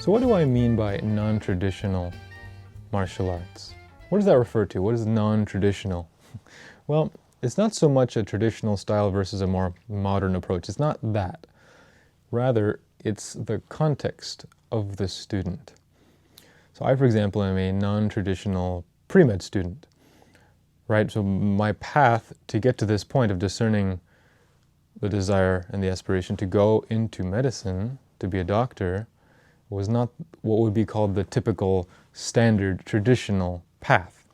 So what do I mean by non-traditional martial arts? What does that refer to? What is non-traditional? Well, it's not so much a traditional style versus a more modern approach. It's not that. Rather, it's the context of the student. So I, for example, am a non-traditional pre-med student, right? So my path to get to this point of discerning the desire and the aspiration to go into medicine, to be a doctor, was not what would be called the typical, standard, traditional path.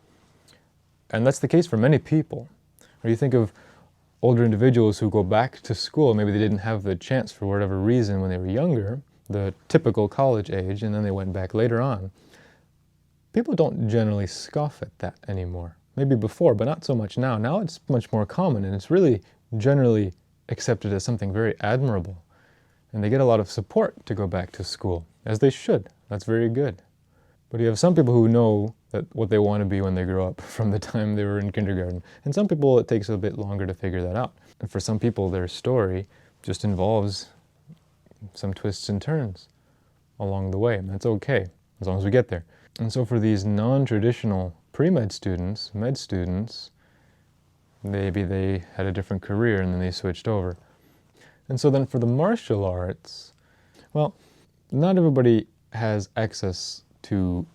And that's the case for many people. Or you think of older individuals who go back to school, maybe they didn't have the chance for whatever reason when they were younger, the typical college age, and then they went back later on. People don't generally scoff at that anymore. Maybe before, but not so much now. Now it's much more common, and it's really generally accepted as something very admirable. And they get a lot of support to go back to school, as they should. That's very good. But you have some people who know that what they want to be when they grow up from the time they were in kindergarten. And some people, it takes a bit longer to figure that out. And for some people, their story just involves some twists and turns along the way. And that's okay, as long as we get there. And so for these non-traditional pre-med students, med students, maybe they had a different career and then they switched over. And so then for the martial arts, well, not everybody has access to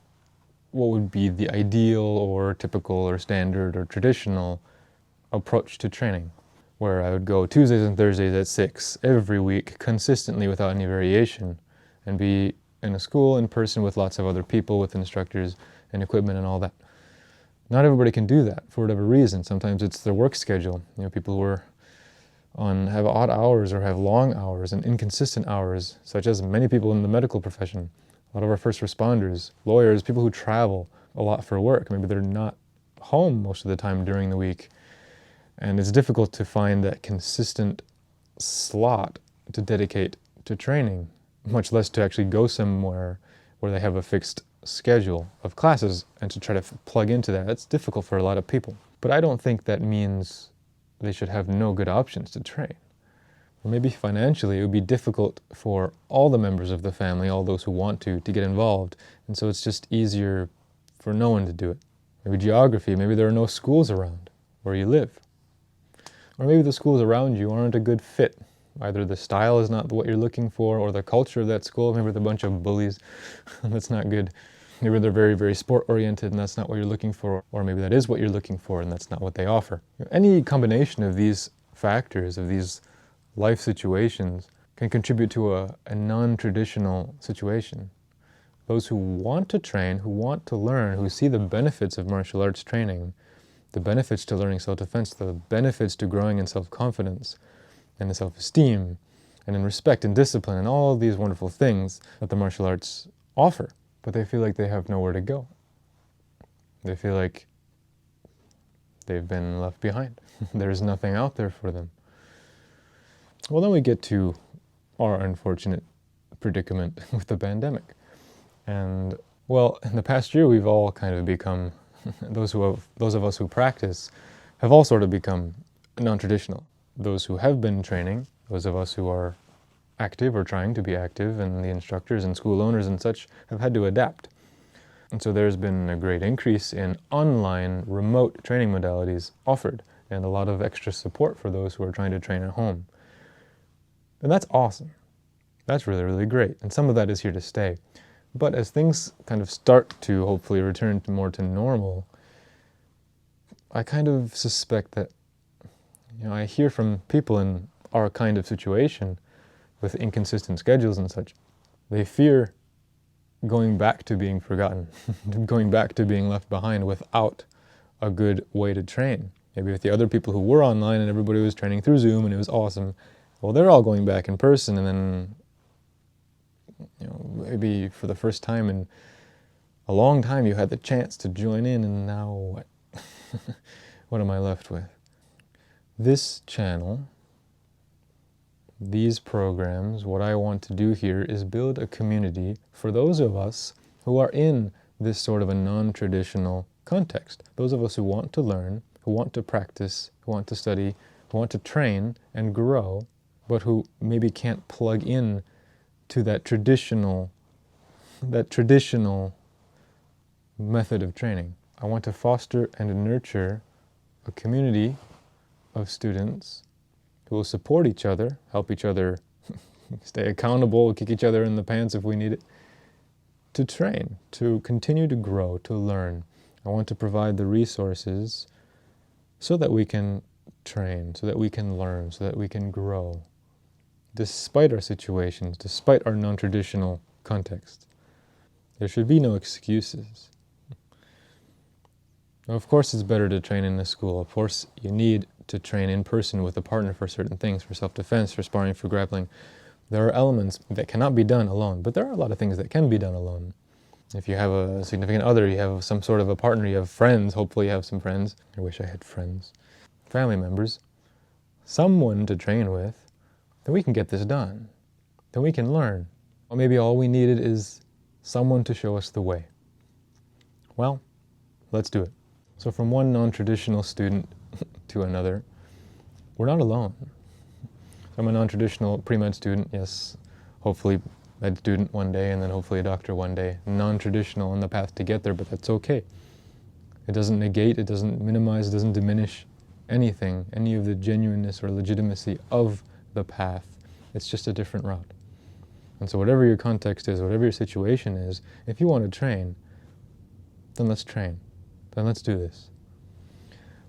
what would be the ideal or typical or standard or traditional approach to training, where I would go Tuesdays and Thursdays at 6 every week consistently without any variation and be in a school in person with lots of other people, with instructors and equipment and all that. Not everybody can do that for whatever reason. Sometimes it's their work schedule. You know, people who are have odd hours or have long hours and inconsistent hours, such as many people in the medical profession. A lot of our first responders, lawyers, people who travel a lot for work. Maybe they're not home most of the time during the week. And it's difficult to find that consistent slot to dedicate to training, much less to actually go somewhere where they have a fixed schedule of classes and to try to plug into that. That's difficult for a lot of people. But I don't think that means they should have no good options to train. Or maybe financially it would be difficult for all the members of the family, all those who want to get involved. And so it's just easier for no one to do it. Maybe geography, maybe there are no schools around where you live. Or maybe the schools around you aren't a good fit. Either the style is not what you're looking for, or the culture of that school, maybe they're a bunch of bullies, that's not good. Maybe they're very, very sport-oriented and that's not what you're looking for, or maybe that is what you're looking for and that's not what they offer. Any combination of these factors, of these life situations, can contribute to a non-traditional situation. Those who want to train, who want to learn, who see the benefits of martial arts training, the benefits to learning self-defense, the benefits to growing in self-confidence and in self-esteem and in respect and discipline and all of these wonderful things that the martial arts offer. But they feel like they have nowhere to go. They feel like they've been left behind. There's nothing out there for them. Well, then we get to our unfortunate predicament with the pandemic. And, well, in the past year, we've all kind of become, those of us who practice, have all sort of become non-traditional. Those who have been training, those of us who are active or trying to be active, and the instructors and school owners and such have had to adapt. And so there's been a great increase in online remote training modalities offered and a lot of extra support for those who are trying to train at home. And that's awesome. That's really, really great. And some of that is here to stay. But as things kind of start to hopefully return to more to normal, I kind of suspect that, I hear from people in our kind of situation with inconsistent schedules and such, they fear going back to being forgotten, going back to being left behind without a good way to train. Maybe with the other people who were online and everybody was training through Zoom and it was awesome, well, they're all going back in person, and then, maybe for the first time in a long time you had the chance to join in, and now what? What am I left with? This channel, these programs, what I want to do here is build a community for those of us who are in this sort of a non-traditional context. Those of us who want to learn, who want to practice, who want to study, who want to train and grow, but who maybe can't plug in to that traditional that traditional method of training. I want to foster and nurture a community of students who will support each other, help each other stay accountable, kick each other in the pants if we need it, to train, to continue to grow, to learn. I want to provide the resources so that we can train, so that we can learn, so that we can grow, despite our situations, despite our non-traditional context. There should be no excuses. Now, of course it's better to train in a school. Of course you need to train in person with a partner for certain things, for self-defense, for sparring, for grappling. There are elements that cannot be done alone, but there are a lot of things that can be done alone. If you have a significant other, you have some sort of a partner, you have friends, hopefully you have some friends. I wish I had friends. Family members, someone to train with, then we can get this done. Then we can learn. Or maybe all we needed is someone to show us the way. Well, let's do it. So from one non-traditional student to another, we're not alone. I'm a non-traditional pre-med student, yes, hopefully med student one day, and then hopefully a doctor one day. Non-traditional on the path to get there, but that's okay. It doesn't negate, it doesn't minimize, it doesn't diminish anything, any of the genuineness or legitimacy of the path. It's just a different route. And so whatever your context is, whatever your situation is, if you want to train, then let's train. Then let's do this.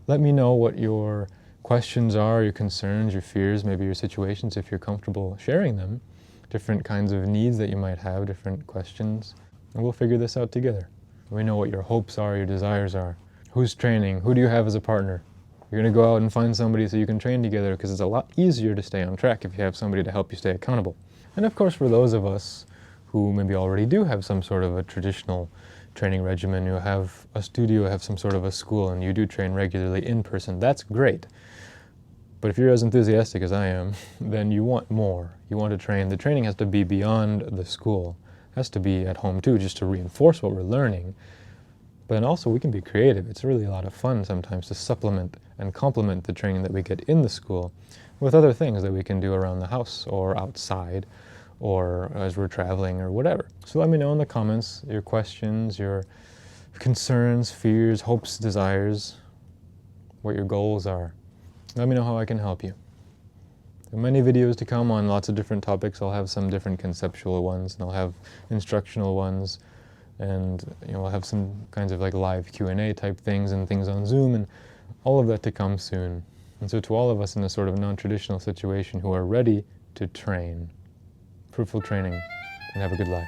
Let me know what your questions are, your concerns, your fears, maybe your situations, if you're comfortable sharing them, different kinds of needs that you might have, different questions, and we'll figure this out together. We know what your hopes are, your desires are. Who's training? Who do you have as a partner? You're going to go out and find somebody so you can train together, because it's a lot easier to stay on track if you have somebody to help you stay accountable. And of course, for those of us who maybe already do have some sort of a traditional training regimen, you have a studio, have some sort of a school, and you do train regularly in person, that's great. But if you're as enthusiastic as I am, then you want more. You want to train. The training has to be beyond the school. It has to be at home too, just to reinforce what we're learning. But then also we can be creative. It's really a lot of fun sometimes to supplement and complement the training that we get in the school with other things that we can do around the house or outside or as we're traveling or whatever. So let me know in the comments your questions, your concerns, fears, hopes, desires, what your goals are. Let me know how I can help you. There are many videos to come on lots of different topics. I'll have some different conceptual ones, and I'll have instructional ones, and I'll have some kinds of like live Q&A type things and things on Zoom, and all of that to come soon. And so to all of us in a sort of non-traditional situation who are ready to train, fruitful training, and have a good life.